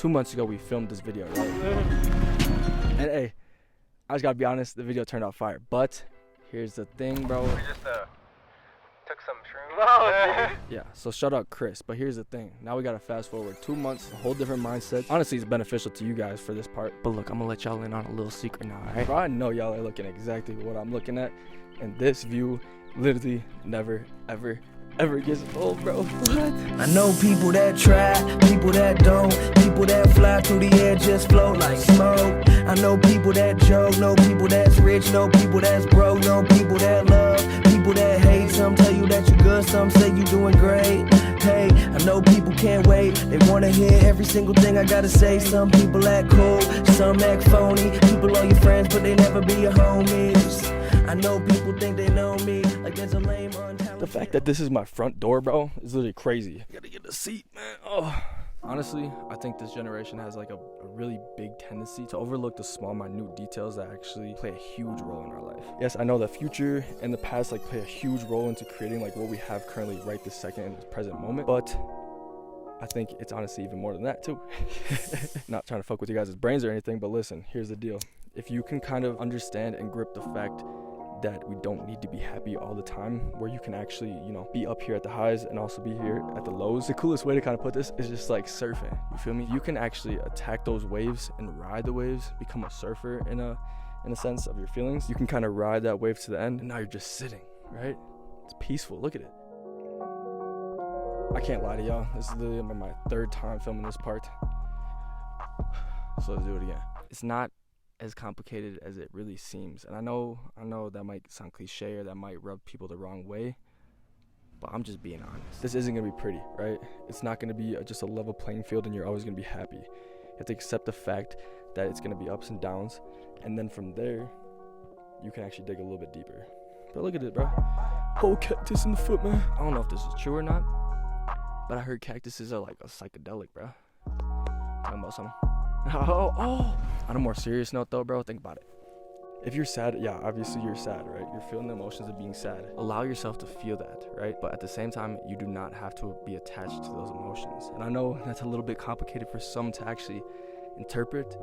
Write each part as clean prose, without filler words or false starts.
2 months ago we filmed this video, right? And hey, I just gotta be honest, the video turned out fire. But here's the thing, bro. We just took some shrooms. Oh, Yeah, so shout out Chris. But here's the thing. Now we gotta fast forward 2 months, a whole different mindset. Honestly, it's beneficial to you guys for this part. But look, I'm gonna let y'all in on a little secret now, alright? Bro, I know y'all are looking exactly what I'm looking at. And this view literally never, ever gets old, bro. What? I know people that try, people that don't, people that fly through the air, just float like smoke. I know people that joke, know people that's rich, know people that's broke, know people that love, people that hate. Some tell you that you good, some say you doing great. Hey, I know people can't wait, they wanna hear every single thing I gotta say. Some people act cool, some act phony. People are your friends, but they never be your homies. I know people think they know me, like there's a lame untalented. The fact that this is my front door, bro, is literally crazy. I gotta get a seat, man. Oh. Honestly, I think this generation has like a really big tendency to overlook the small, minute details that actually play a huge role in our life. Yes, I know the future and the past like play a huge role into creating like what we have currently right this second in this present moment, but I think it's honestly even more than that too. Not trying to fuck with you guys' brains or anything, but listen, here's the deal. If you can kind of understand and grip the fact that we don't need to be happy all the time, where you can actually, you know, be up here at the highs and also be here at the lows. The coolest way to kind of put this is just like surfing, you feel me? You can actually attack those waves and ride the waves, become a surfer in a sense of your feelings. You can kind of ride that wave to the end, and now you're just sitting, right? It's peaceful, look at it. I can't lie to y'all, this is literally my third time filming this part. So let's do it again. It's not as complicated as it really seems, and I know that might sound cliche or that might rub people the wrong way, but I'm just being honest. This isn't gonna be pretty, right? It's not gonna be just a level playing field and you're always gonna be happy. You have to accept the fact that it's gonna be ups and downs, and then from there you can actually dig a little bit deeper. But look at it, bro. Whole cactus in the foot, man. I don't know if this is true or not, but I heard cactuses are like a psychedelic, bro. Talking about something. Oh. On a more serious note though, bro, think about it. If you're sad, yeah, obviously you're sad, right? You're feeling the emotions of being sad. Allow yourself to feel that, right? But at the same time, you do not have to be attached to those emotions. And I know that's a little bit complicated for some to actually interpret.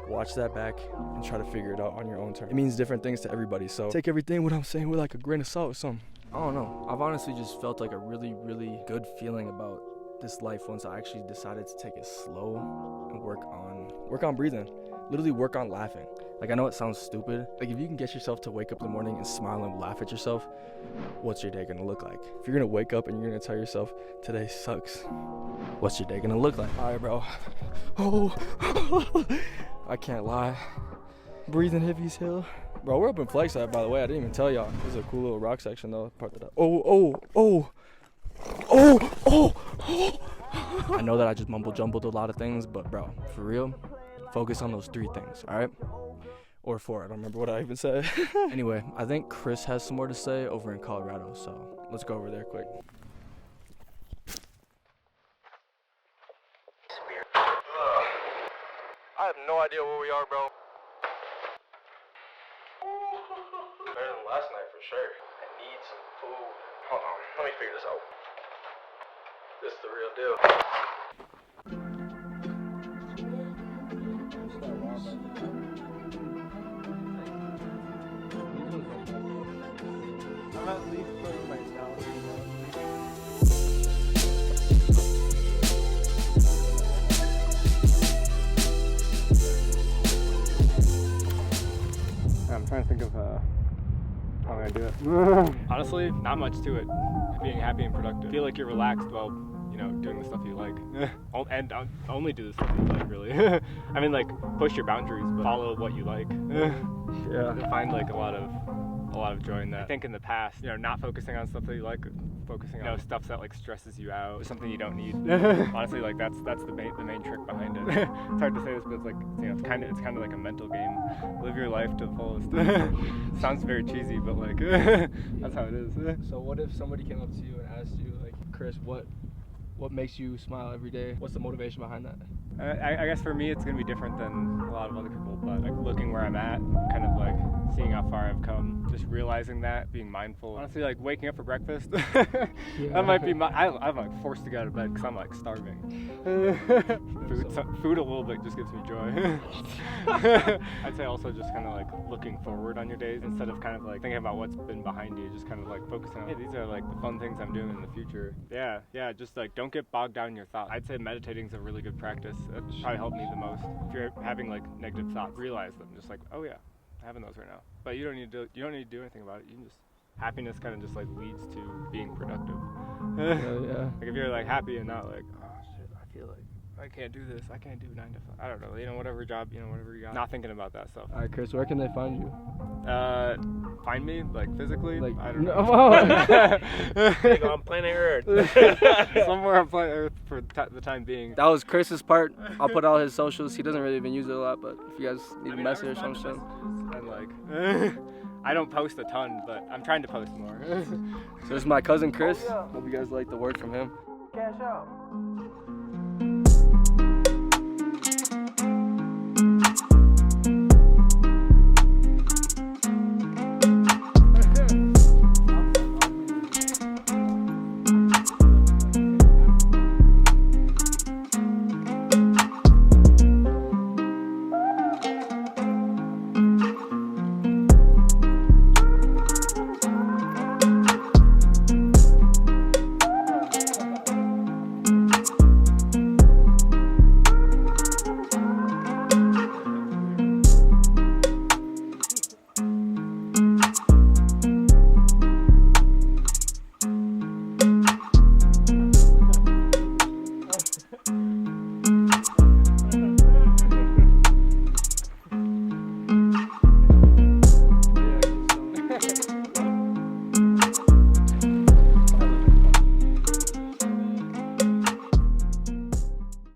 Watch that back and try to figure it out on your own terms. It means different things to everybody, so take everything what I'm saying with like a grain of salt or something. I don't know. I've honestly just felt like a really, really good feeling about this life once I actually decided to take it slow and work on breathing. Literally work on laughing. Like, I know it sounds stupid. Like, if you can get yourself to wake up in the morning and smile and laugh at yourself, what's your day gonna look like? If you're gonna wake up and you're gonna tell yourself, today sucks, what's your day gonna look like? All right, bro. Oh, I can't lie. Breathing Hippies Hill. Bro, we're up in Flagstaff, by the way. I didn't even tell y'all. This is a cool little rock section, though. Part that. Oh. I know that I just mumble-jumbled a lot of things, but bro, for real, focus on those 3 things, all right? Or 4, I don't remember what I even said. Anyway, I think Chris has some more to say over in Colorado, so let's go over there quick. I have no idea where we are, bro. Better than last night for sure. I need some food. Hold on, let me figure this out. This is the real deal. I'm at least putting my salary down. I'm trying to think of how I'm gonna do it. Honestly, not much to it. Being happy and productive. Feel like you're relaxed while, you know, doing the stuff you like. And only do the stuff you like, really. I mean, like, push your boundaries, but follow what you like. Yeah. Find like a lot of joy in that. I think in the past, you know, not focusing on stuff that you like, focusing on stuff that like stresses you out, something you don't need. Honestly, like that's the main trick behind it. It's hard to say this, but it's like, you know, it's kind of like a mental game. Live your life to the fullest. Sounds very cheesy, but like that's how it is. So what if somebody came up to you and asked you, like, Chris, what makes you smile every day? What's the motivation behind that? I guess for me it's gonna be different than a lot of other people, but like looking where I'm at, kind of like seeing how far I've come, just realizing that, being mindful. Honestly, like waking up for breakfast, that might be I'm like forced to get out of bed because I'm like starving. Food a little bit just gives me joy. I'd say also just kind of like looking forward on your days instead of kind of like thinking about what's been behind you, just kind of like focusing on, hey, these are like the fun things I'm doing in the future. Yeah, just like don't get bogged down in your thoughts. I'd say meditating is a really good practice. It probably helped me the most. If you're having like negative thoughts, realize them. Just like, oh yeah, I'm having those right now. But you don't need to do anything about it. You can just, happiness kind of just like leads to being productive. Yeah. Like if you're like happy and not like, oh shit, I feel like I can't do this, I can't do 9 to 5. I don't know, whatever job, whatever you got. Not thinking about that stuff. All right, Chris, where can they find you? Find me, like physically? Like, I don't know. On planet Earth. Somewhere on planet Earth for the time being. That was Chris's part. I'll put all his socials. He doesn't really even use it a lot, but if you guys need a message or something. And like, I don't post a ton, but I'm trying to post more. So this is my cousin Chris. Hope you guys like the word from him. Cash out.